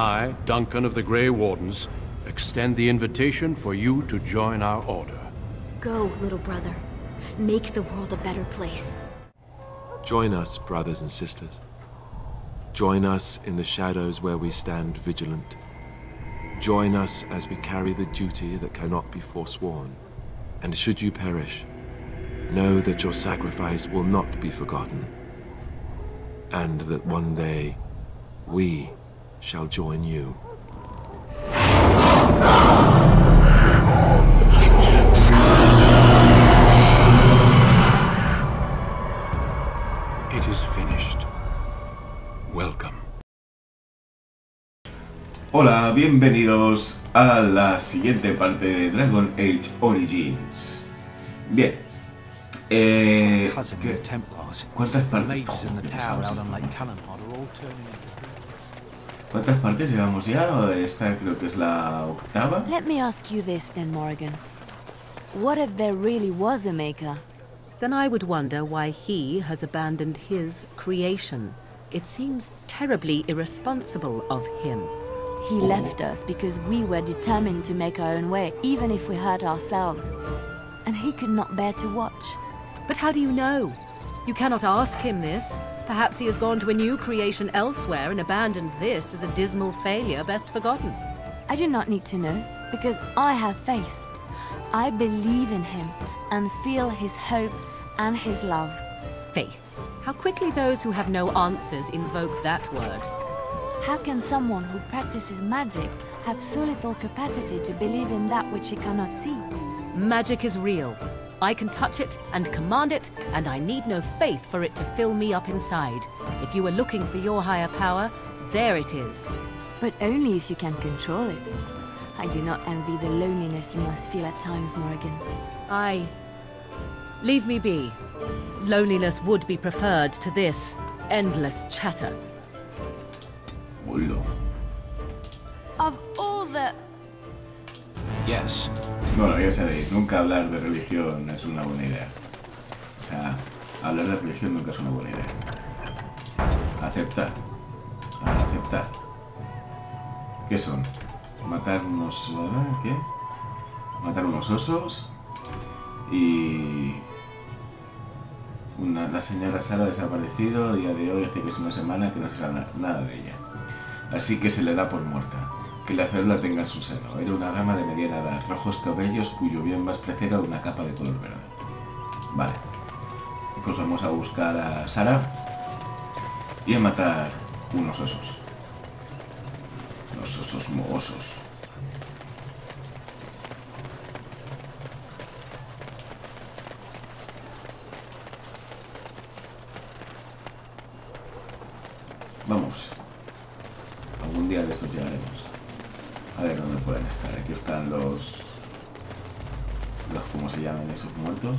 I, Duncan of the Grey Wardens, extend the invitation for you to join our order. Go, little brother. Make the world a better place. Join us, brothers and sisters. Join us in the shadows where we stand vigilant. Join us as we carry the duty that cannot be forsworn. And should you perish, know that your sacrifice will not be forgotten. And that one day, we shall join you. It is finished. Welcome. Hola, bienvenidos a la siguiente parte de Dragon Age Origins. Bien. ¿Cuántas partes? ¿Cuántas partes llevamos ya? Esta creo que es la octava. Let me ask you this then, Morrigan. What if there really was a maker? Then I would wonder why he has abandoned his creation. It seems terribly irresponsible of him. He left us because we were determined to make our own way, even if we hurt ourselves. And he could not bear to watch. But how do you know? You cannot ask him this. Perhaps he has gone to a new creation elsewhere and abandoned this as a dismal failure best forgotten. I do not need to know, because I have faith. I believe in him and feel his hope and his love. Faith. How quickly those who have no answers invoke that word. How can someone who practices magic have so little capacity to believe in that which he cannot see? Magic is real. I can touch it and command it, and I need no faith for it to fill me up inside. If you were looking for your higher power, there it is. But only if you can control it. I do not envy the loneliness you must feel at times, Morrigan. Leave me be. Loneliness would be preferred to this endless chatter. Hola. Of all the... Yes. Bueno, ya sabéis, nunca hablar de religión es una buena idea. O sea, hablar de religión nunca es una buena idea. Aceptar. Aceptar. ¿Qué son? Matar unos... ¿qué? Matar unos osos. Y... la señora Sara ha desaparecido. A día de hoy hace que es una semana que no se sabe nada de ella. Así que se le da por muerta. Que la célula tenga en su seno. Era una dama de mediana edad, rojos cabellos, cuyo bien más precera una capa de color verde. Vale. Pues vamos a buscar a Sara y a matar unos osos. Los osos mohosos. Vamos. Algún día de estos llegaremos. A ver dónde pueden estar. Aquí están los... ¿cómo se llaman esos muertos?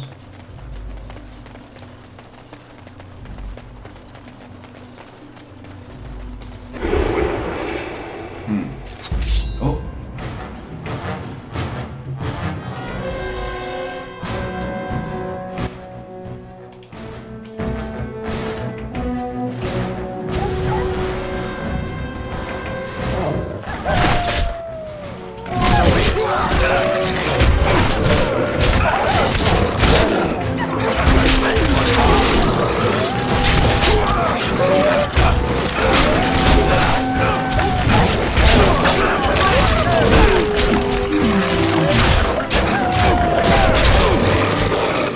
Oh.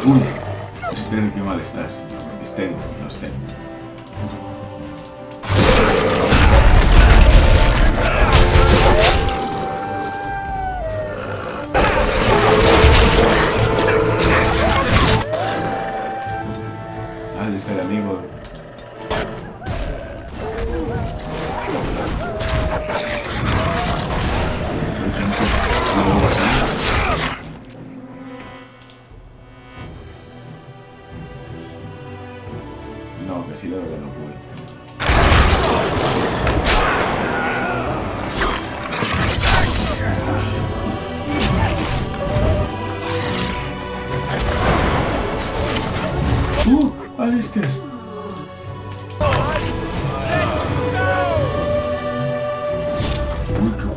Uy, Sten, qué mal estás. Sten, no Sten. Alistair, amigo. No, que sí lo veo que no puede. Alistair.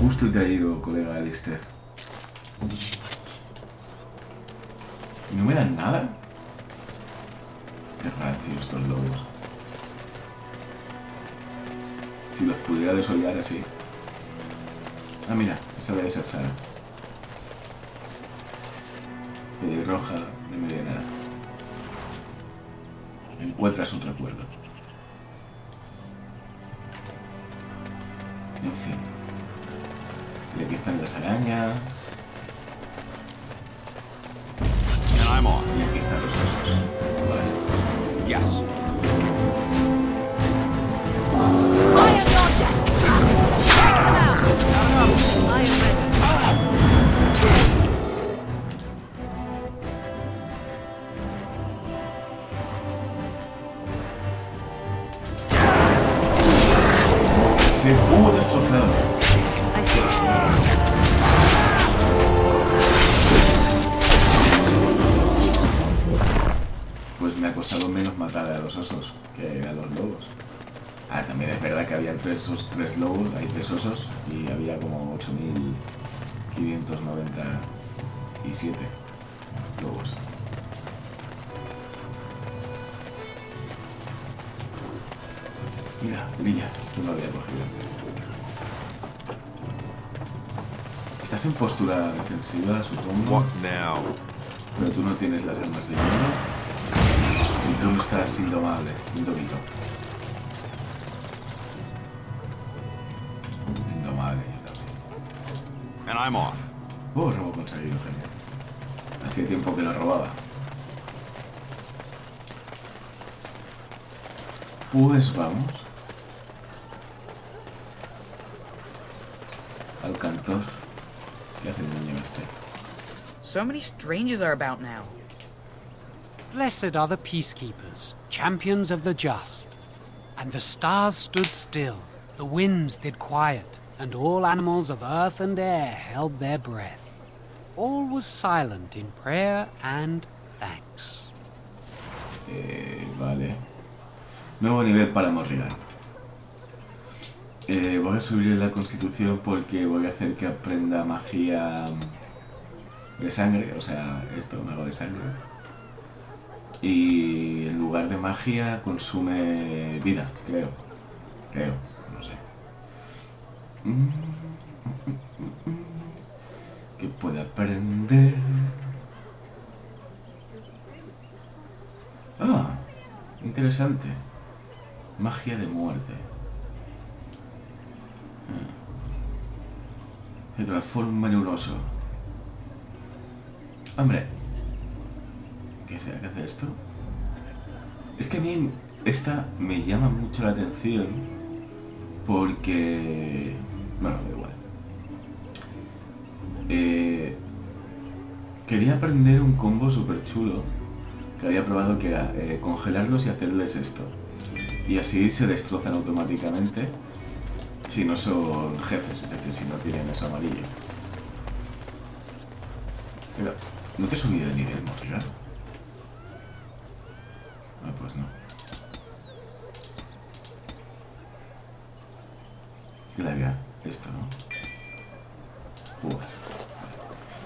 gusto te ha ido, colega Alistair. ¿No me dan nada? Qué rancios estos lobos. Si los pudiera desollar así. Ah, mira, esta debe ser Sara. Pelirroja, no me viene nada. Encuentras un recuerdo. En fin. Y aquí están las arañas. Y aquí están los osos. Vale. Yes. Destrozado. Pues me ha costado menos matar a los osos que a los lobos. Ah, también es verdad que había tres lobos, hay 3 osos y había como 8.597 lobos. Mira, brilla, esto no lo había cogido. Estás en postura defensiva, supongo. What now? Pero tú no tienes las armas de hierro. Y tú no estás indomable, indomito. Indomable, yo también. And I'm off. Oh, robo conseguido, genial. Hacía tiempo que lo robaba. Pues vamos. Al cantor. ¿Qué hace el niño este? So many strangers are about now. Blessed are the peacekeepers, champions of the just. And the stars stood still, the winds did quiet, and all animals of earth and air held their breath. All was silent in prayer and thanks. Vale. Nuevo nivel para Morrigan. Voy a subir la constitución porque voy a hacer que aprenda magia de sangre, o sea, esto, mago de sangre. Y en lugar de magia consume vida, creo, no sé. ¿Qué puede aprender? Ah, interesante. Magia de muerte. Se transforma en un oso. Hombre, ¿qué será que hace esto? Es que a mí esta me llama mucho la atención porque... bueno, da igual. Quería aprender un combo súper chulo que había probado, que era congelarlos y hacerles esto. Y así se destrozan automáticamente si no son jefes, es decir, si no tienen eso amarillo. Pero, ¿no te he subido de nivel, Morrigan? Ah, pues no. ¿Qué le había? Esto, ¿no?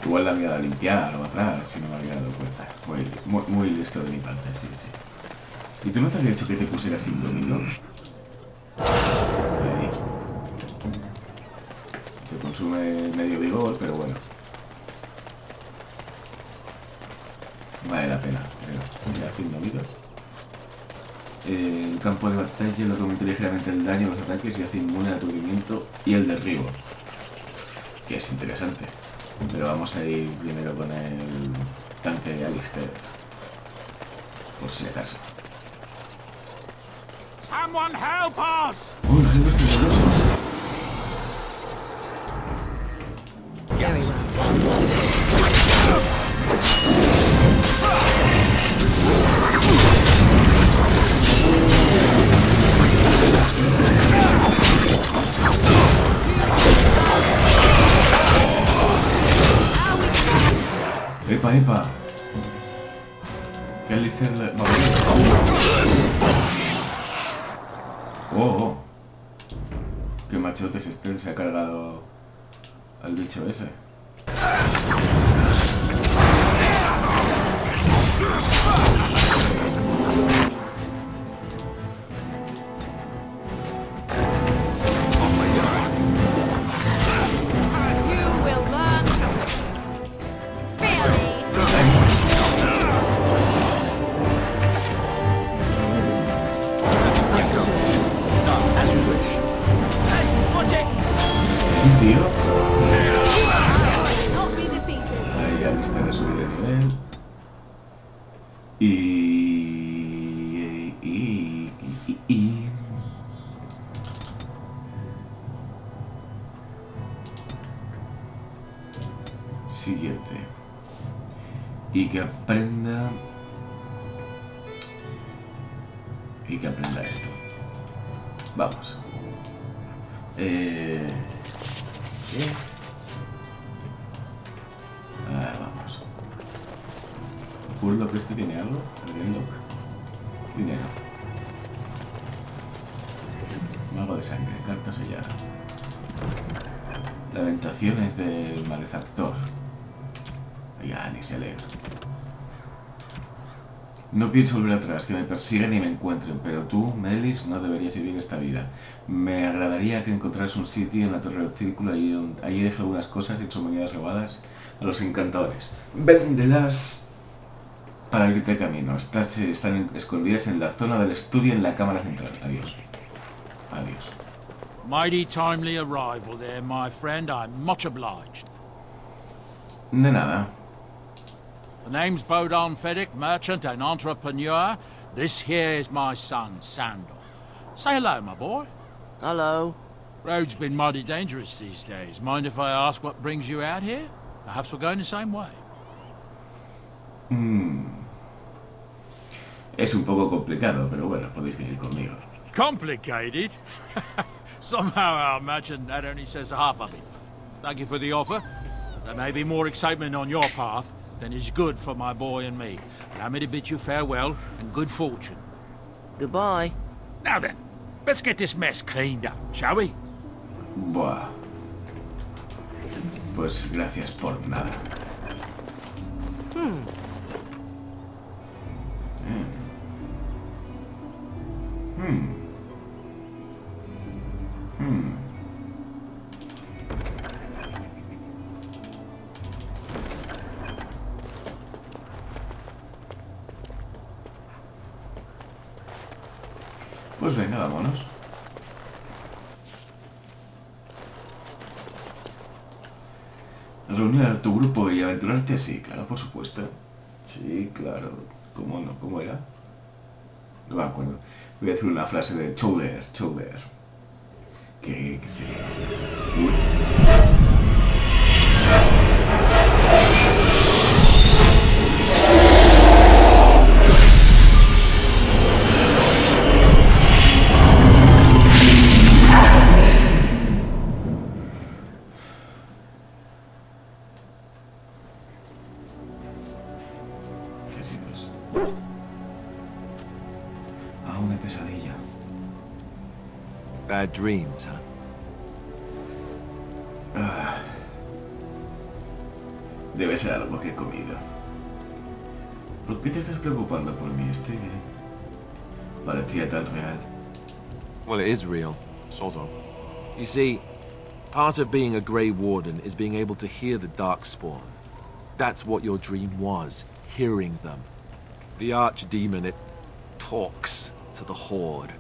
Igual la había dado a limpiar o atrás, si no me había dado cuenta. Muy listo de mi parte, sí, sí. ¿Y tú no te había dicho que te pusieras indómito? Ahí. Te consume medio vigor, pero bueno. Vale la pena, creo. Mira, hace indómito. El campo de batalla lo que aumenta ligeramente el daño de los ataques y hace inmune al aturdimiento y el derribo. Que es interesante. Pero vamos a ir primero con el tanque de Alistair. Por si acaso. Someone help us! ¡Oh, los jefes tenebrosos! Yes. ¡Epa, epa! Que Alistair le... no, oh, oh. Qué machotes este, se ha cargado al bicho ese. Tío. Ahí ya lista de subir de nivel. Siguiente. Y que aprenda. Y que aprenda esto. Vamos. Vamos. Recuerdo que este tiene algo. El lock. Dinero. Mago de sangre. Carta sellada. Lamentaciones del malefactor. Ya, ni se lee. No pienso volver atrás, que me persiguen y me encuentren, pero tú, Melis, no deberías vivir esta vida. Me agradaría que encontraras un sitio en la Torre del Círculo, allí dejo algunas cosas y sus monedas robadas a los encantadores. Véndelas para abrirte camino. Están escondidas en la zona del estudio en la cámara central. Adiós. Adiós. Mighty timely arrival there, my friend. I'm much obliged. De nada. The name's Bodon Fedek, merchant and entrepreneur. This here is my son, Sandor. Say hello, my boy. Hello. Road's been mighty dangerous these days. Mind if I ask what brings you out here? Perhaps we're going the same way. Es un poco complicado, pero bueno, podéis venir conmigo. Complicated? Somehow I imagine that only says half of it. Thank you for the offer. There may be more excitement on your path than is good for my boy and me. Allow me to bid you farewell and good fortune. Goodbye. Now then, let's get this mess cleaned up, shall we? Buah. Pues gracias por nada. Pues venga, vámonos. Reunir a tu grupo y aventurarte, sí, claro, por supuesto. Sí, claro. ¿Cómo no? ¿Cómo era? No me acuerdo. Voy a decir una frase de Chowder. Que sería... una pesadilla. Bad dreams, huh? Debe ser algo que he comido. ¿Por qué te estás preocupando por mí? Estoy bien. Parecía tan real. Well, it is real, sort of. You see, part of being a Grey Warden is being able to hear the Darkspawn. That's what your dream was, hearing them. The Archdemon, it talks to the Horde,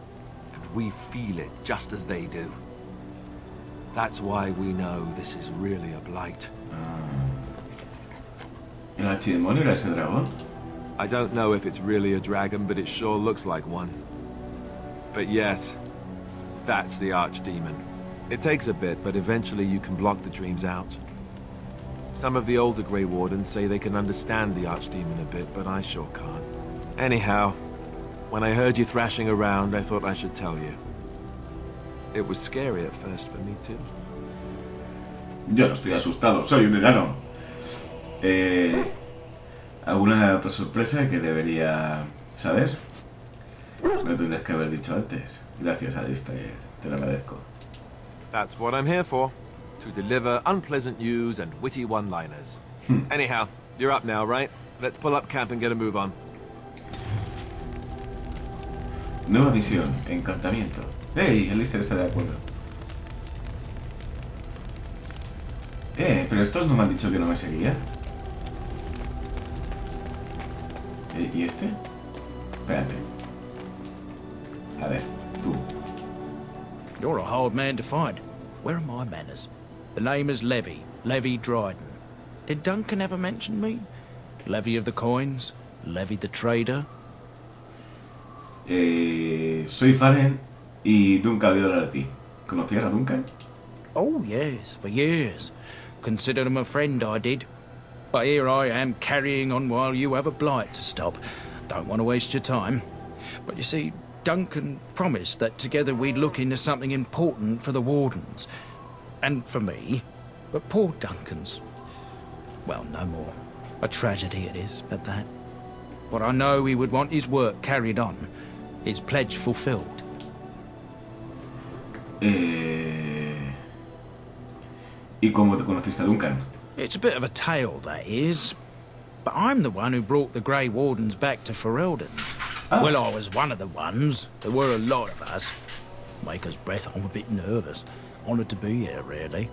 and we feel it just as they do. That's why we know this is really a blight. ¿El Archidemonio era ese dragón? I don't know if it's really a dragon, but it sure looks like one. But yes, that's the Archdemon. It takes a bit, but eventually you can block the dreams out. Some of the older Grey Wardens say they can understand the Archdemon a bit, but I sure can't. Anyhow, when I heard you thrashing around, I thought I should tell you. It was scary at first for me too. Yo no estoy asustado, soy un enano. ¿Alguna otra sorpresa que debería saber? Me tendrías que haber dicho antes. Gracias, Alistair. Te lo agradezco. That's what I'm here for. to deliver unpleasant news and witty one-liners. Anyhow, you're up now, right? Let's pull up camp and get a move on. Nueva misión, encantamiento. ¡Ey! El Lister está de acuerdo. Pero estos no me han dicho que no me seguía. ¿Y este? Espérate. A ver, tú. You're a hard man to find. Where are my manners? The name is Levy Dryden. Did Duncan ever mention me? Levy of the coins? Levy the trader? Soy Fallen y nunca había oído hablar de ti. ¿Conocías a Duncan? Oh, yes, for years. Considered him a friend, I did. But here I am carrying on while you have a blight to stop. Don't want to waste your time. But you see, Duncan promised that together we'd look into something important for the Wardens. And for me. But poor Duncan's... well, no more. A tragedy it is, at that. But I know he would want his work carried on. His pledge fulfilled. ¿Y cómo te conociste a Duncan? It's a bit of a tale, that is. But I'm the one who brought the Grey Wardens back to Ferelden. Oh. Well, I was one of the ones. There were a lot of us. Maker's breath, I'm a bit nervous. Honoured to be here, really.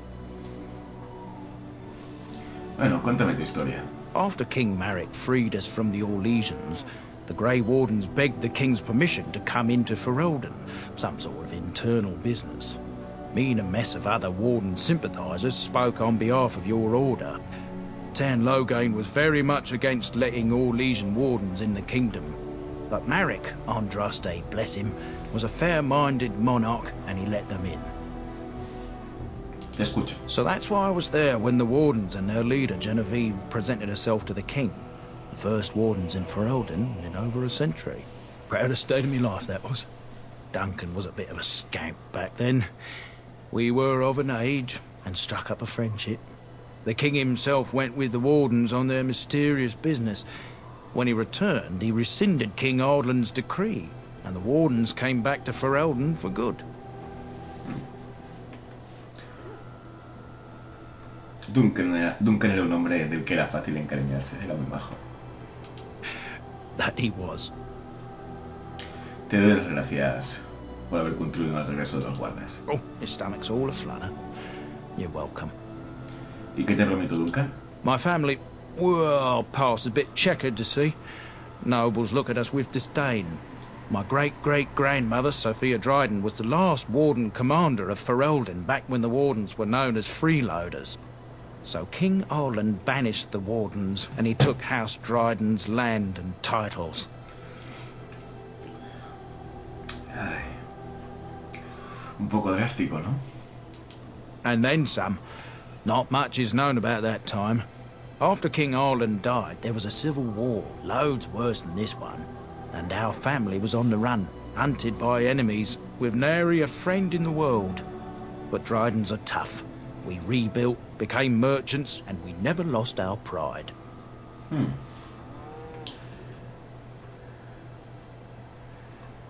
Bueno, cuéntame tu historia. After King Marek freed us from the Orlesians, the Grey Wardens begged the King's permission to come into Ferelden, some sort of internal business. Me and a mess of other Warden sympathisers spoke on behalf of your order. Tan Loghain was very much against letting Orlesian Wardens in the kingdom. But Marek, Andraste, bless him, was a fair-minded monarch and he let them in. Te escucho. So that's why I was there when the Wardens and their leader, Genevieve, presented herself to the King. The first Wardens in Ferelden in over a century. Proudest day of my life, that was. Duncan was a bit of a scamp back then. We were of an age and struck up a friendship. The King himself went with the Wardens on their mysterious business. When he returned, he rescinded King Ardland's decree, and the Wardens came back to Ferelden for good. Duncan era un hombre del que era fácil encariñarse, era muy majo. That he was. Te doy las gracias por haber contribuido al regreso de los guardas. Oh, his stomach's all aflutter. You're welcome. ¿Y qué te prometió Duncan? My family, well, past a bit checkered to see. Nobles look at us with disdain. My great-great-grandmother, Sophia Dryden, was the last Warden commander of Ferelden back when the Wardens were known as freeloaders. So King Arland banished the Wardens, and he took House Dryden's land and titles. Ay. Un poco drástico, ¿no? And then some. Not much is known about that time. After King Arland died, there was a civil war, loads worse than this one. And our family was on the run, hunted by enemies, with nary a friend in the world. But Drydens are tough. We rebuilt, became merchants, and we never lost our pride.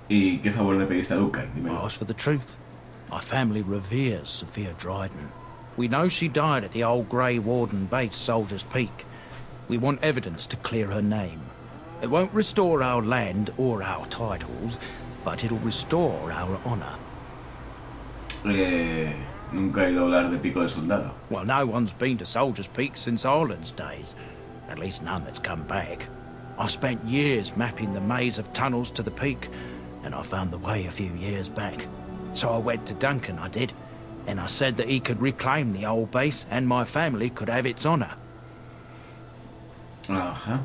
¿Y qué favor le pediste a Duncan? Dímelo. I asked for the truth. My family reveres Sophia Dryden. We know she died at the old Grey Warden base, Soldier's Peak. We want evidence to clear her name. It won't restore our land or our titles, but it'll restore our honor. Nunca he oído hablar de Pico del Soldado. Well, no one's been to Soldier's Peak since Ireland's days. At least none that's come back. I spent years mapping the maze of tunnels to the peak, and I found the way a few years back. So I went to Duncan, I did, and I said that he could reclaim the old base and my family could have its honor. Ajá.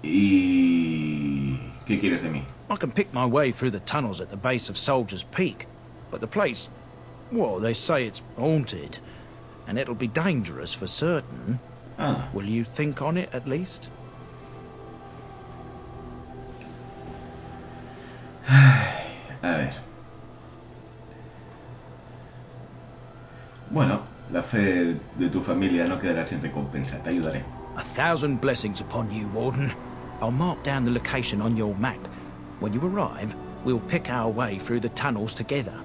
¿Y qué quieres de mí? I can pick my way through the tunnels at the base of Soldier's Peak, but the place, well, they say it's haunted, and it'll be dangerous for certain. Ah. Will you think on it, at least? A ver. Bueno, la fe de tu familia no quedará sin recompensa. Te ayudaré. 1,000 blessings upon you, Warden. I'll mark down the location on your map. When you arrive, we'll pick our way through the tunnels together.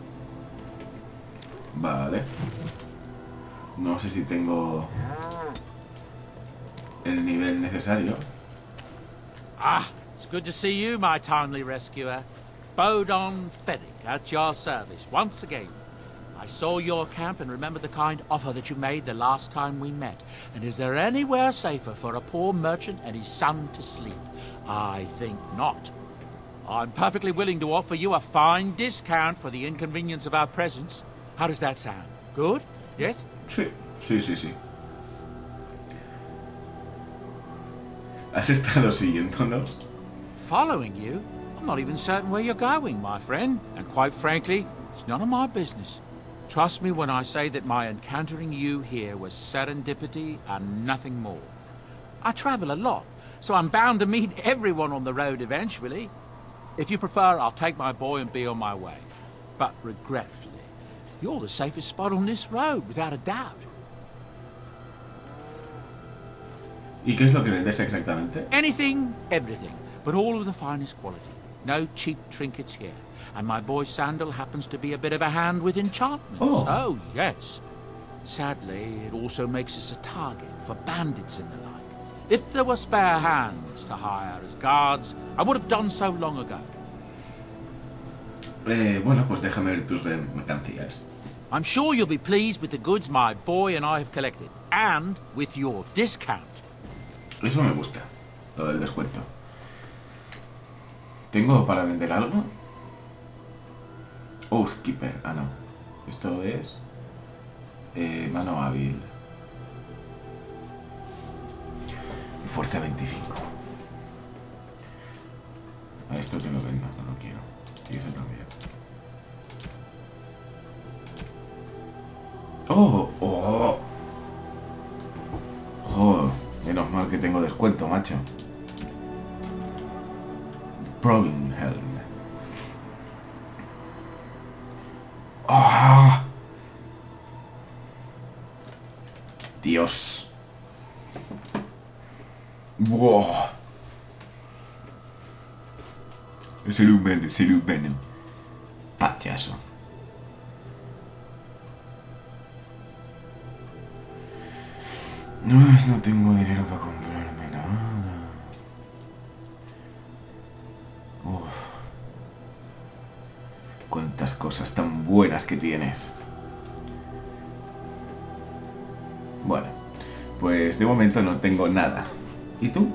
Vale. No sé si tengo el nivel necesario. Ah, it's good to see you, my timely rescuer. Bodon Feddick, at your service, once again. I saw your camp and remembered the kind offer that you made the last time we met. And is there anywhere safer for a poor merchant and his son to sleep? I think not. I'm perfectly willing to offer you a fine discount for the inconvenience of our presence. How does that sound? Good? Yes? Sí, sí, sí, sí. ¿Has estado siguiéndonos? Following you? I'm not even certain where you're going, my friend. And quite frankly, it's none of my business. Trust me when I say that my encountering you here was serendipity and nothing more. I travel a lot, so I'm bound to meet everyone on the road eventually. If you prefer, I'll take my boy and be on my way. But regretfully, you're the safest spot on this road, without a doubt. ¿Y qué es lo que vendes exactamente? Anything, everything, but all of the finest quality. No cheap trinkets here. And my boy Sandal happens to be a bit of a hand with enchantments. Oh, yes. Sadly, it also makes us a target for bandits and the like. If there were spare hands to hire as guards, I would have done so long ago. Bueno, pues déjame ver tus mercancías. I'm sure you'll be pleased with the goods my boy and I have collected, and with your discount. Eso me gusta, lo del descuento. ¿Tengo para vender algo? Oh, Skipper. Ah, no. Esto es... mano hábil. Fuerza 25. A esto te lo vendo, no lo quiero. Y eso también. ¡Oh! ¡Oh! ¡Oh! Menos mal que tengo descuento, macho. Provinhelm. ¡Oh! Dios. ¡Wow! Es el humano. Payaso. No tengo dinero para comprarme nada. Uf. Cuántas cosas tan buenas que tienes. Bueno, pues de momento no tengo nada. ¿Y tú?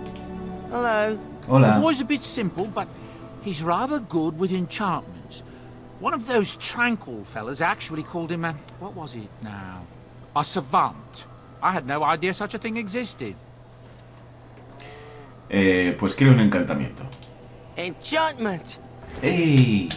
Hello. Hola. The boy's a bit simple, but he's rather good with enchantments. One of those tranquil fellas actually called him a... what was it now? A savant. I had no idea such a thing existed. Pues quiero un encantamiento. Enchantment. ¡Ey!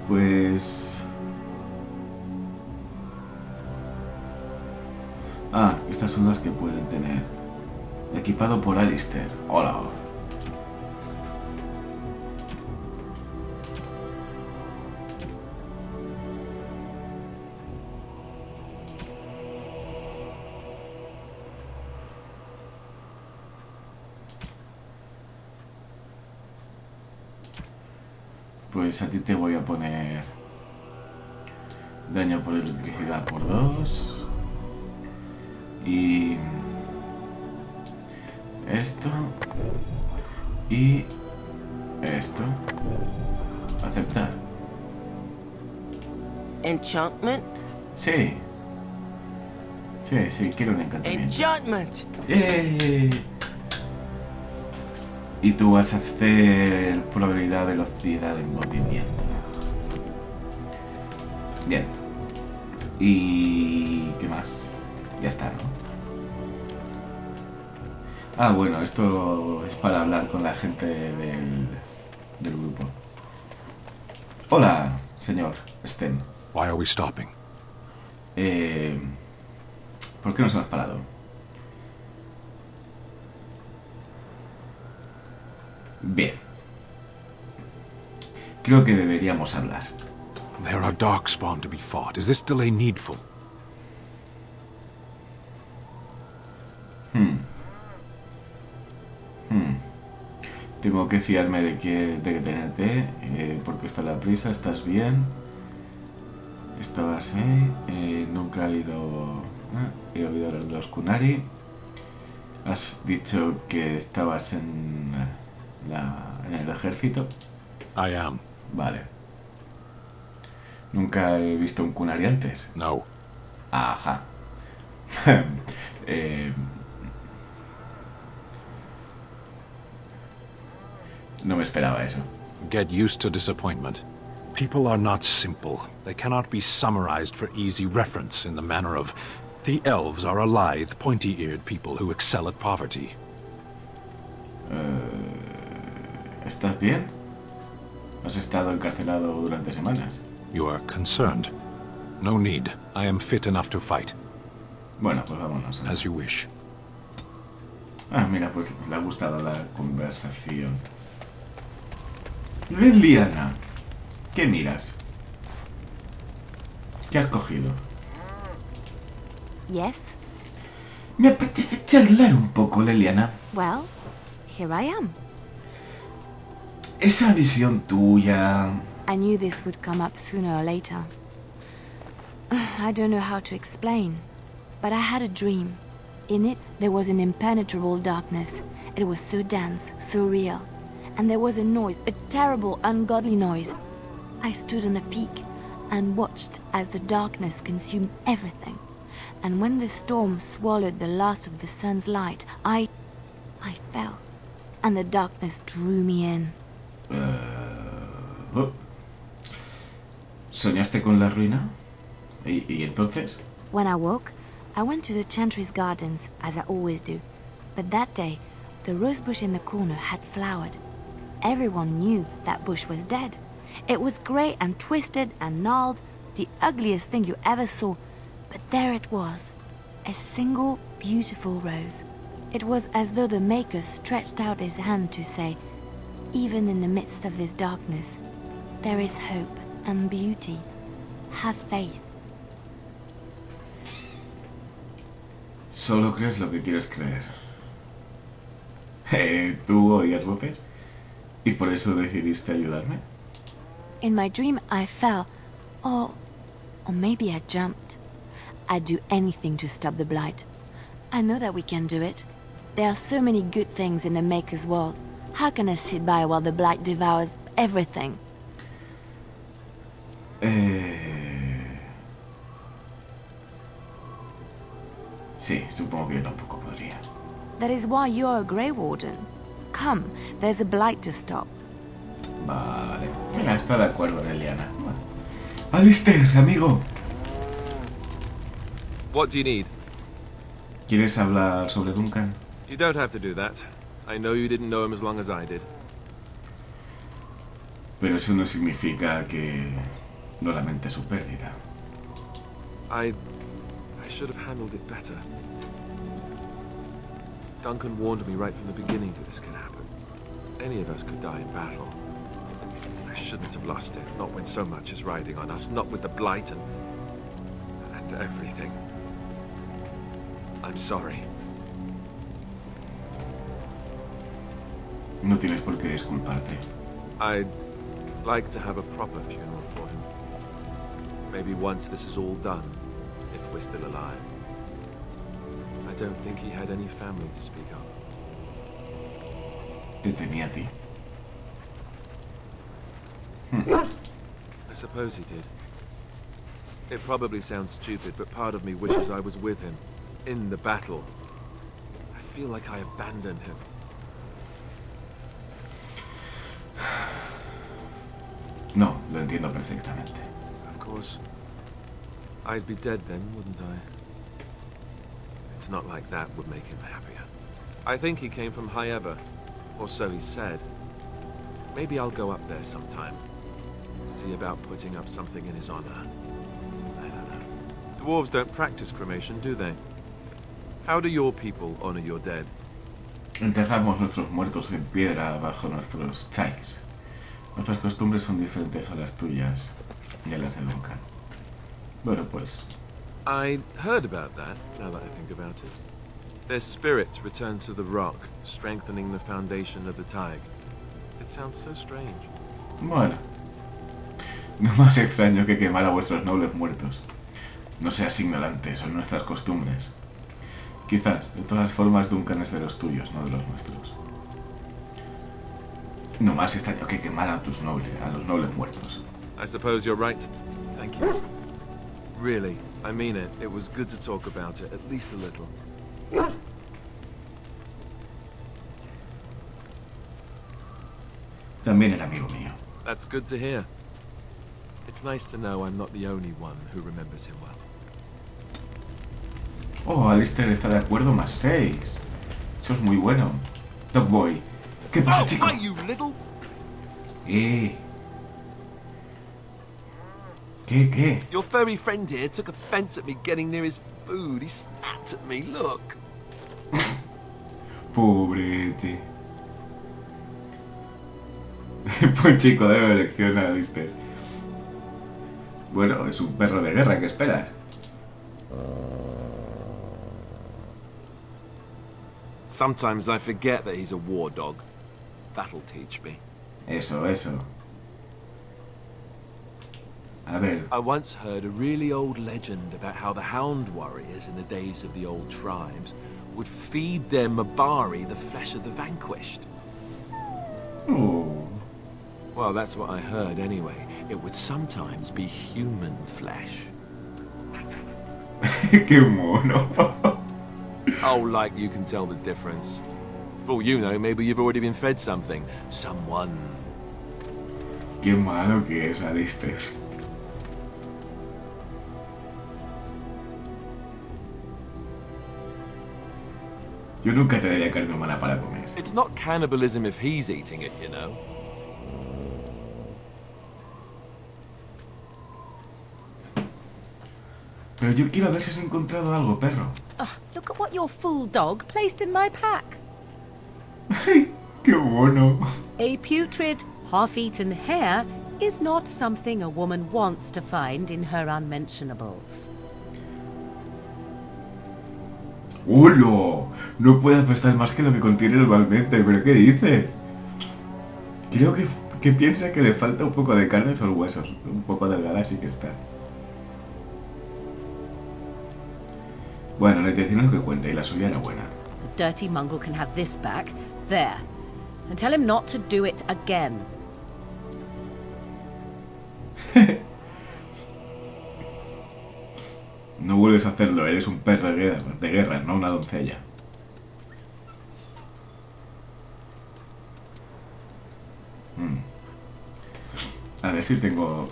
Pues... Ah, estas son las que pueden tener. Equipado por Alistair. Hola. Pues a ti te voy a poner daño por electricidad por 2. Y esto y esto. Aceptar. Enchantment. Sí. Sí, quiero un encantamiento. Enchantment. Y tú vas a hacer probabilidad, velocidad de movimiento. Bien. ¿Y qué más? Ya está, ¿no? Ah, bueno, esto es para hablar con la gente del grupo. Hola, señor Sten. Why are we stopping? ¿Por qué nos hemos parado? Bien. Creo que deberíamos hablar. There are darkspawn to be fought. Is this delay needful? Tengo que fiarme de que tenerte, porque está la prisa, estás bien. Estabas, nunca he ido... he oído hablar de los Kunari. Has dicho que estabas en el ejército. I am. Vale. Nunca he visto un Kunari antes. No. Ajá. No me esperaba eso. Get used to disappointment. People are not simple. They cannot be summarized for easy reference in the manner of... The elves are a lithe, pointy-eared people who excel at poverty. ¿Estás bien? Has estado encarcelado durante semanas. You are concerned. No need. I am fit enough to fight. Bueno, pues vámonos. As you wish. Ah, mira, pues le ha gustado la conversación. Liliana, ¿qué miras? ¿Qué has cogido? Yes? Me apetece charlar un poco, Liliana. Well, here I am. Esa visión tuya... I knew this would come up sooner or later. I don't know how to explain, but I had a dream. In it, there was an impenetrable darkness. It was so dense, so real. And there was a noise, a terrible, ungodly noise. I stood on a peak and watched as the darkness consumed everything. And when the storm swallowed the last of the sun's light, I fell. And the darkness drew me in. ¿Soñaste con la ruina? ¿Y entonces? When I woke, I went to the Chantry's gardens, as I always do. But that day, the rosebush in the corner had flowered. Everyone knew that bush was dead. It was grey and twisted and gnarled, the ugliest thing you ever saw. But there it was, a single beautiful rose. It was as though the Maker stretched out his hand to say, even in the midst of this darkness, there is hope and beauty. Have faith. Solo crees lo que quieres creer. ¿Tú oías voces? ¿Y por eso decidiste ayudarme? In my dream, I fell. Or maybe I jumped. I'd do anything to stop the Blight. I know that we can do it. There are so many good things in the Maker's world. How can I sit by while the Blight devours everything? Sí, supongo que yo tampoco podría. That is why you're a Grey Warden. Come, there's a Blight to stop. Vale. Mira, está de acuerdo, Liliana. Alistair, amigo. What do you need? ¿Quieres hablar sobre Duncan? You don't have to do that. I know you didn't know him as long as I did. Pero eso no significa que no lamente su pérdida. I should have handled it better. Duncan warned me right from the beginning that this could happen. Any of us could die in battle. I shouldn't have lost it, not when so much is riding on us, not with the Blight and everything. I'm sorry. No tienes por qué disculparte. I'd like to have a proper funeral for him. Maybe once this is all done, if we're still alive. I don't think he had any family to speak of. Te tenía a ti. I suppose he did. It probably sounds stupid, but part of me wishes I was with him, in the battle. I feel like I abandoned him. No, lo entiendo perfectamente. Of course. I'd be dead then, wouldn't I? It's not like that would make him happier. I think he came from High Ever, or so he said. Maybe I'll go up there sometime. See about putting up something in his honor. I don't know. Dwarves don't practice cremation, do they? How do your people honor your dead? Enterramos nuestros muertos en piedra bajo nuestros tais. Nuestras costumbres son diferentes a las tuyas. de las de Duncan. Bueno, pues... I heard about that, now that I think about it. Their spirits return to the rock, strengthening the foundation of the Tig. It sounds so strange. Bueno. No más extraño que quemar a vuestros nobles muertos. No seas ignorante, son nuestras costumbres. Quizás, de todas formas, Duncan es de los tuyos, no de los nuestros. No más extraño que quemar a tus nobles, a los nobles muertos. I suppose you're right. Thank you. Really, I mean it. It was good to talk about it, at least a little. También era amigo mío. That's good to hear. It's nice to know I'm not the only one who remembers him well. Oh, Alistair está de acuerdo, más 6. Eso es muy bueno. Dog Boy. ¿Qué pasa, chico? ¿Qué? Your furry friend here took offense at me getting near his food. He snapped at me, look. Pobrete. Pues chico, debe elección a Alistair. Bueno, es un perro de guerra, ¿qué esperas? Sometimes I forget that he's a war dog. That'll teach me. Eso. A ver. I once heard a really old legend about how the hound warriors in the days of the old tribes would feed their Mabari the flesh of the vanquished. Oh. Well, that's what I heard anyway. It would sometimes be human flesh. Qué mono. Oh, like you can tell the difference. For all you know, maybe you've already been fed something. Someone. Qué malo que es, Alistair. Yo nunca te daría carne humana para comer. It's not cannibalism if he's eating it, you know. Pero yo quiero ver si has encontrado algo, perro. Look at what your fool dog placed in my pack. ¡Qué bueno! A putrid, half-eaten hare is not something a woman wants to find in her unmentionables. ¡Hola! No puede apestar más que lo que contiene normalmente, ¿pero qué dices? Creo que piensa que le falta un poco de carne en esos huesos. Un poco delgada sí que está. Bueno, la intención es lo que cuenta y la suya era buena. The dirty mongrel can have this back. There. And tell him not to do it again. No vuelves a hacerlo, eres un perro de guerra, no una doncella. A ver si tengo...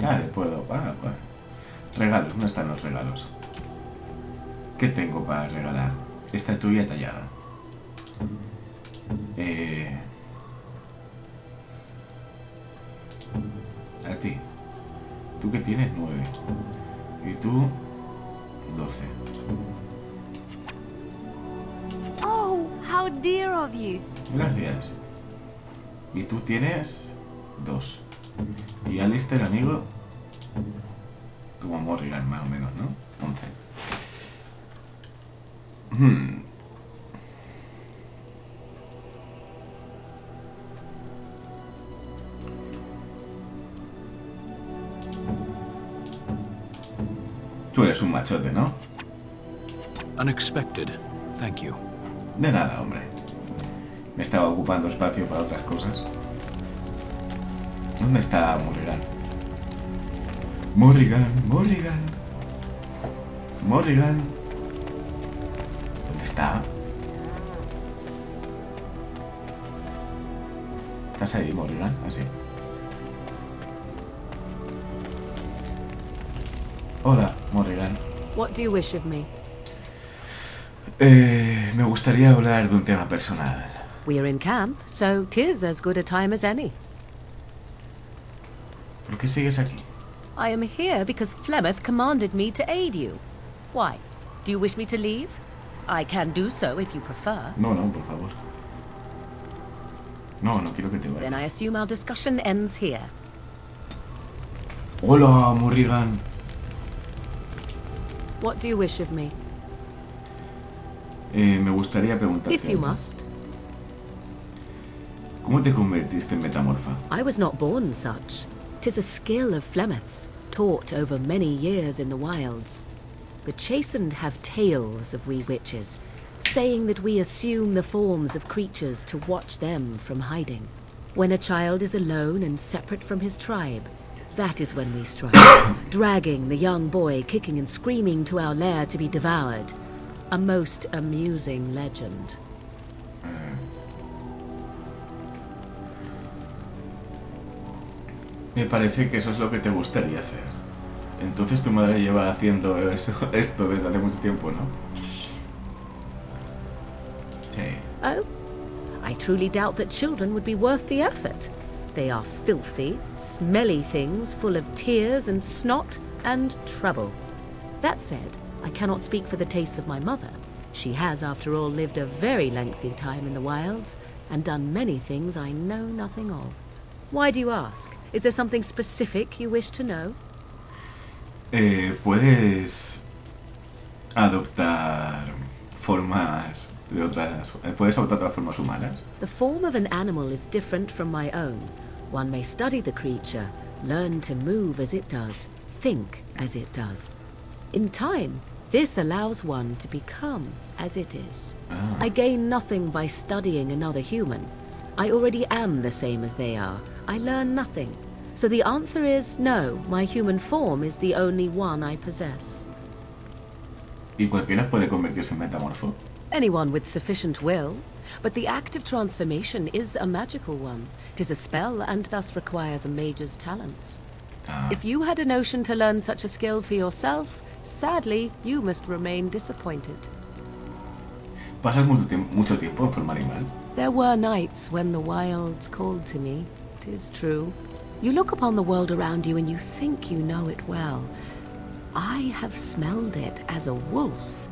Vale, puedo... Regalos, ¿dónde están los regalos? ¿Qué tengo para regalar? Estatuilla tallada. A ti. Tú que tienes 9. Y tú 12. Oh, how dear of you. Gracias. Y tú tienes 2. Y Alistair, amigo, como Morrigan más o menos, ¿no? 11. Tú eres un machote, ¿no? Unexpected. Thank you. De nada, hombre. Me estaba ocupando espacio para otras cosas. ¿Dónde está Morrigan? Morrigan. ¿Dónde está? ¿Estás ahí, Morrigan? Así. Hola, Morrigan. What do you wish of me? Me gustaría hablar de un tema personal. We're in camp, so 'tis as good a time as any. ¿Por qué sigues aquí? I am here because Flemeth commanded me to aid you. Why? Do you wish me to leave? I can do so if you prefer. No, por favor. No quiero que te vayas. Then I assume our discussion ends here. Hola, Morrigan. What do you wish of me? Me gustaría preguntarte If you algo. must. ¿Cómo te convertiste en metamorfa? I was not born such. 'Tis a skill of Flemeth's, taught over many years in the wilds. The chastened have tales of we witches, saying that we assume the forms of creatures to watch them from hiding. When a child is alone and separate from his tribe, that is when we strike, dragging the young boy kicking and screaming to our lair to be devoured. A most amusing legend. Me parece que eso es lo que te gustaría hacer. Entonces tu madre lleva haciendo esto desde hace mucho tiempo, ¿no? Sí. Oh? I truly doubt that children would be worth the effort. They are filthy, smelly things full of tears and snot and trouble. That said, I cannot speak for the tastes of my mother. She has, after all, lived a very lengthy time in the wilds and done many things I know nothing of. Why do you ask? Is there something specific you wish to know? Puedes adoptar formas de otras... ¿Puedes adoptar otras formas humanas? The form of an animal is different from my own. One may study the creature, learn to move as it does, think as it does. In time, this allows one to become as it is. I gain nothing by studying another human. I already am the same as they are. I learn nothing. So the answer is no, my human form is the only one I possess. ¿Y cualquiera puede convertirse en metamorfo? Anyone with sufficient will, but the act of transformation is a magical one. 'Tis a spell and thus requires a mage's talents. If you had a notion to learn such a skill for yourself, sadly, you must remain disappointed. ¿Pasas mucho tiempo en forma animal? There were nights when the wilds called to me, 'tis true. You look upon the world around you and you think you know it well. I have smelled it as a wolf,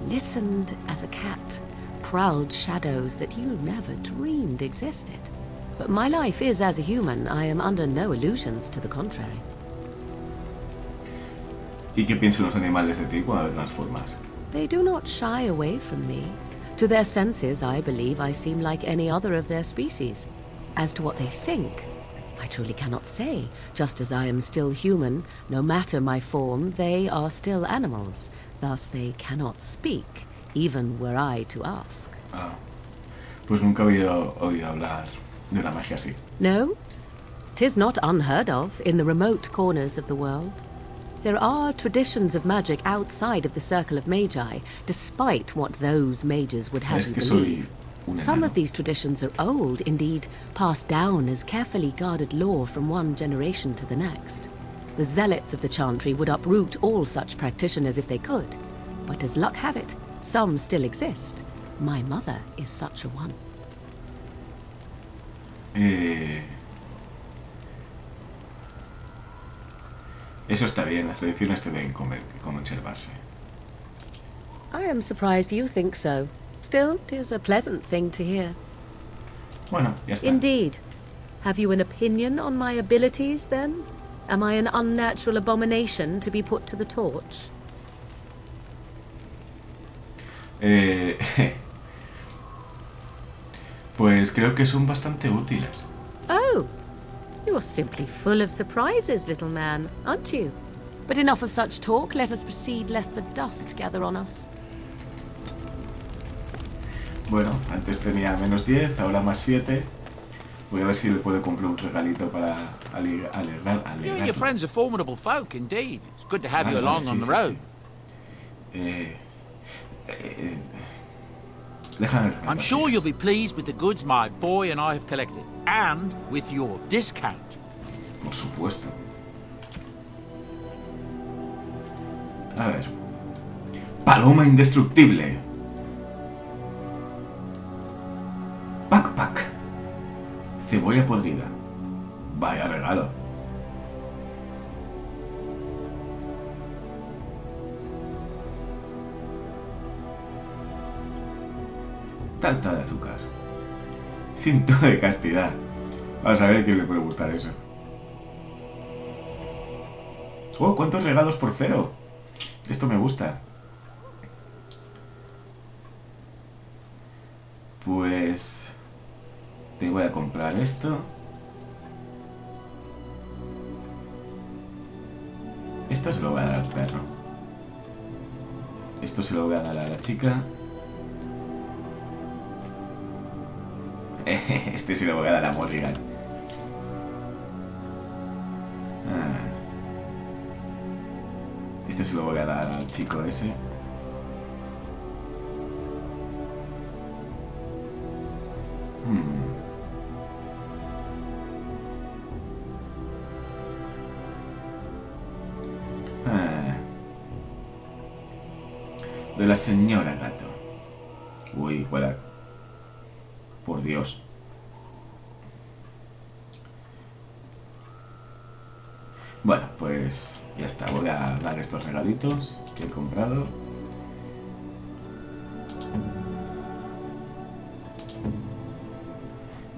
listened as a cat, prowled shadows that you never dreamed existed. But my life is as a human. I am under no illusions to the contrary. ¿Y qué piensan los animales de ti cuando te transformas? They do not shy away from me. To their senses, I believe I seem like any other of their species. As to what they think, I truly cannot say. Just as I am still human, no matter my form, they are still animals. Thus they cannot speak, even were I to ask. Pues nunca había oído hablar de una magia así. No? 'Tis not unheard of in the remote corners of the world. There are traditions of magic outside of the circle of magi, despite what those mages would have you believe. Some of these traditions are old, indeed, passed down as carefully guarded lore from one generation to the next. The zealots of the chantry would uproot all such practitioners if they could. But as luck have it, some still exist. My mother is such a one. Eso está bien, las tradiciones deben conservarse. I am surprised you think so. Still, 'tis a pleasant thing to hear. Bueno, ya está. Indeed. Have you an opinion on my abilities, then? Am I an unnatural abomination to be put to the torch? Pues creo que son bastante útiles. Oh, you're simply full of surprises, little man, aren't you? But enough of such talk. Let us proceed, lest the dust gather on us. Bueno, antes tenía menos 10, ahora más 7. Voy a ver si le puedo comprar un regalito para alegrar. You and your friends are formidable folk, indeed. It's good to have you along on the road. I'm sure you'll be pleased with the goods my boy and I have collected, and with your discount. Por supuesto. A ver. Paloma indestructible. Backpack. Cebolla podrida. Vaya regalo. Tarta de azúcar. Cinto de castidad. Vamos a ver quién le puede gustar eso. ¡Oh, cuántos regalos por 0! Esto me gusta. Pues... te voy a comprar esto. Esto se lo voy a dar al perro. Esto se lo voy a dar a la chica. Este se lo voy a dar a Morrigan. Este se lo voy a dar al chico ese. De la señora gato. Uy, fuera. Por Dios. Bueno, pues ya está. Voy a dar estos regalitos que he comprado.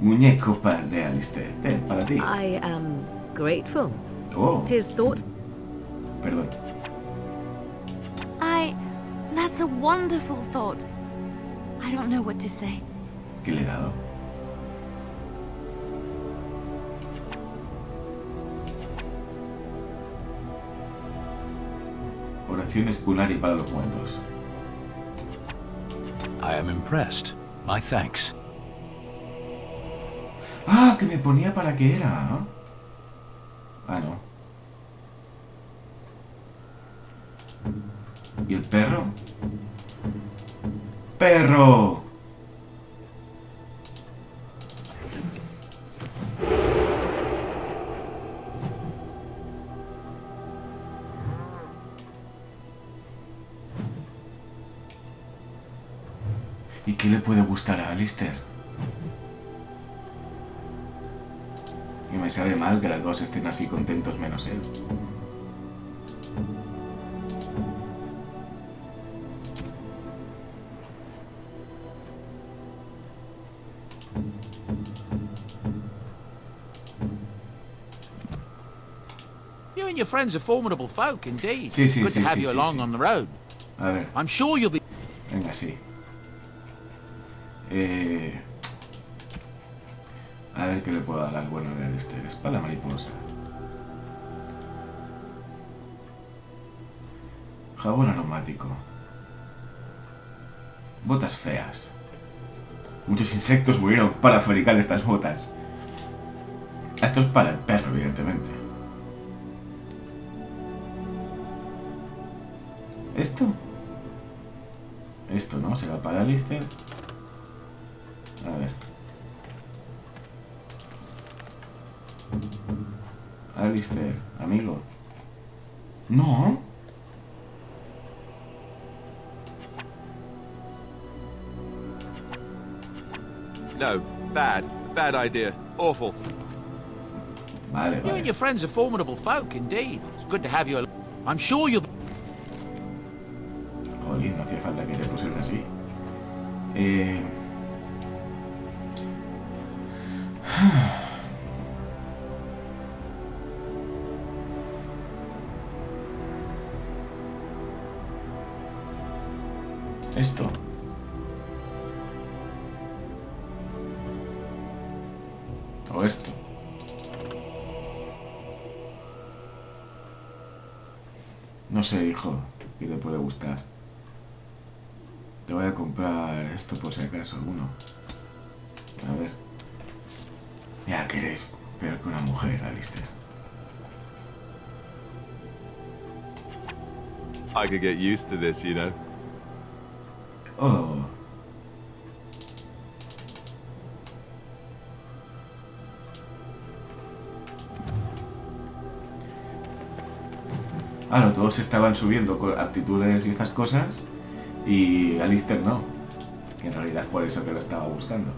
Muñeco de Alistair. Ten, para ti. I am grateful. Oh. 'Tis thought. Perdón. That's a wonderful thought. I don't know what to say. ¿Qué le he dado? Oración escular y para los muertos. I am impressed. My thanks. Ah, que me ponía para qué era. Ah, no. ¿Y el perro? ¡Perro! ¿Y qué le puede gustar a Alistair? Y me sabe mal que las dos estén así contentos menos él. You and your friends are formidable folk, indeed. Sí, sí, Good sí, to have sí, you sí, along sí. on the road. A ver. I'm sure you'll be... Venga, sí. A ver qué le puedo dar al bueno de Alistair. Espada mariposa. Jabón aromático. Botas feas. Muchos insectos murieron para fabricar estas botas. Esto es para el perro, evidentemente. ¿Esto? Esto, ¿no? ¿Será para Alistair? A ver. Alistair, amigo. No. No, bad idea. Awful. Vale, You and vale. your friends are formidable folk, indeed. It's good to have you along. I'm sure you'll... Jolín, no hacía falta que te pusieras así. Esto. O esto. No sé, hijo, qué te puede gustar. Te voy a comprar esto por si acaso, alguno. A ver. Ya que eres peor que una mujer, Alistair. I could get used to this, you know. Oh. Claro, todos estaban subiendo con aptitudes y estas cosas y Alistair no. Que en realidad es por eso que lo estaba buscando.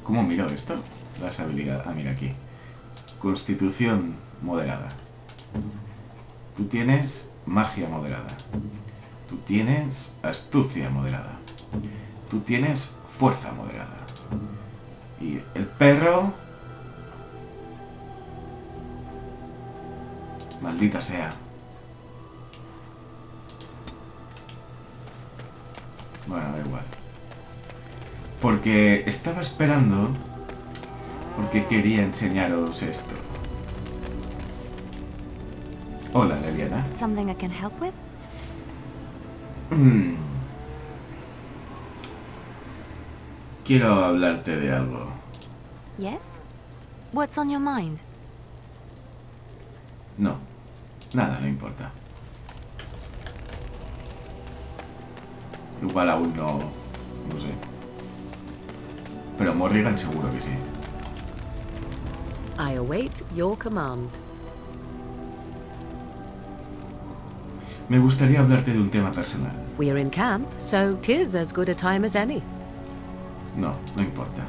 ¿Cómo miro esto? Las habilidades... Ah, mira aquí. Constitución moderada. Tú tienes magia moderada. Tú tienes astucia moderada. Tú tienes fuerza moderada. Y el perro... Maldita sea. Bueno, da igual. Porque estaba esperando... Porque quería enseñaros esto. Hola, Leliana. Something I can help with? Quiero hablarte de algo. Yes? What's on your mind? No, nada, no importa. Igual aún no sé. Pero Morrigan seguro que sí. I await your command. Me gustaría hablarte de un tema personal. We are in camp, so 'tis as good a time as any. No, no importa.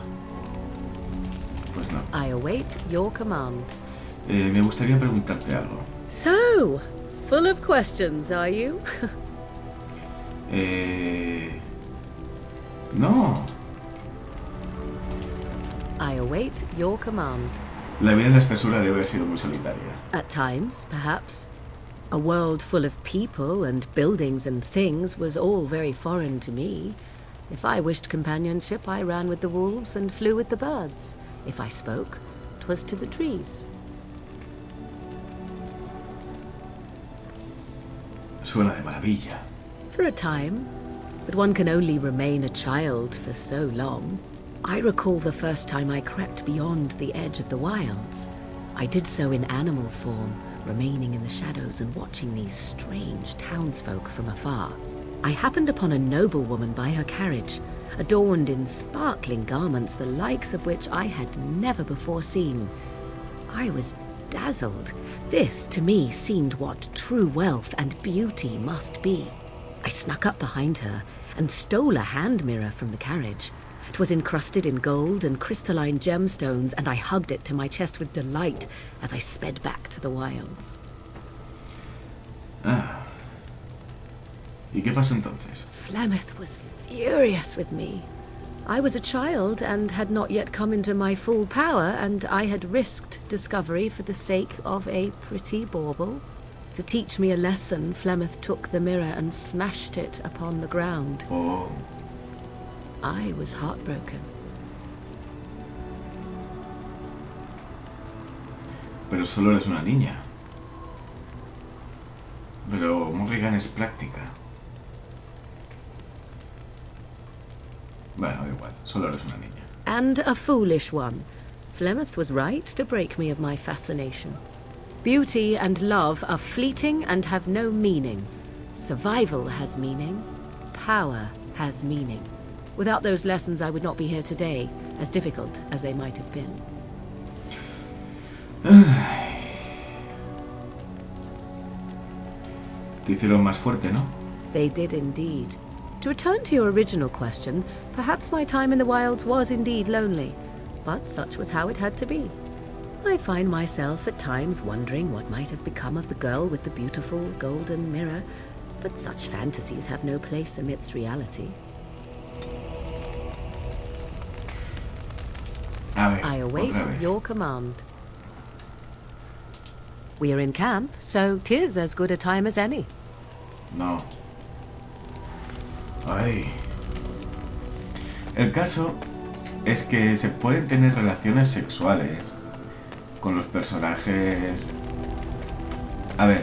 Pues no. I await your command. Me gustaría preguntarte algo. So, full of questions, are you? No. I await your command. La vida en la espesura debe haber sido muy solitaria. At times, perhaps. A world full of people and buildings and things was all very foreign to me. If I wished companionship, I ran with the wolves and flew with the birds. If I spoke, 'twas to the trees. Suena de maravilla. For a time, but one can only remain a child for so long. I recall the first time I crept beyond the edge of the wilds. I did so in animal form, remaining in the shadows and watching these strange townsfolk from afar. I happened upon a noblewoman by her carriage, adorned in sparkling garments the likes of which I had never before seen. I was dazzled. This, to me, seemed what true wealth and beauty must be. I snuck up behind her and stole a hand mirror from the carriage. It was encrusted in gold and crystalline gemstones, and I hugged it to my chest with delight as I sped back to the wilds. Ah. ¿Y qué pasó entonces? Flemeth was furious with me. I was a child and had not yet come into my full power, and I had risked discovery for the sake of a pretty bauble. To teach me a lesson, Flemeth took the mirror and smashed it upon the ground. Oh. I was heartbroken. Pero solo eres una niña. Pero Morrigan es práctica. Bueno, da igual, solo eres una niña. And a foolish one. Flemeth was right to break me of my fascination. Beauty and love are fleeting and have no meaning. Survival has meaning. Power has meaning. Without those lessons, I would not be here today, as difficult as they might have been. Te hicieron más fuerte, ¿no? They did indeed. To return to your original question, perhaps my time in the wilds was indeed lonely, but such was how it had to be. I find myself at times wondering what might have become of the girl with the beautiful golden mirror, but such fantasies have no place amidst reality. I await your command. We are in camp, so 'tis as good a time as any. No. Ay. El caso es que se pueden tener relaciones sexuales con los personajes... A ver,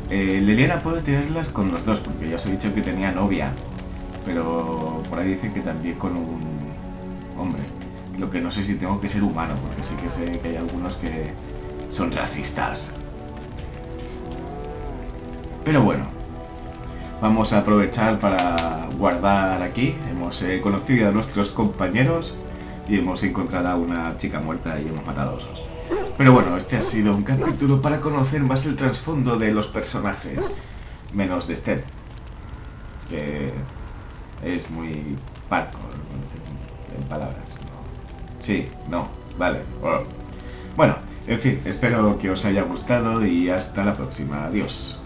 Leliana puede tenerlas con los dos, porque ya os he dicho que tenía novia, pero por ahí dicen que también con un hombre. Lo que no sé si tengo que ser humano, porque sí que sé que hay algunos que son racistas. Pero bueno, vamos a aprovechar para guardar aquí. Hemos conocido a nuestros compañeros y hemos encontrado a una chica muerta y hemos matado osos. Pero bueno, este ha sido un capítulo para conocer más el trasfondo de los personajes, menos de Sted, que es muy parco en palabras. Sí, no, vale. Bueno, en fin, espero que os haya gustado y hasta la próxima. Adiós.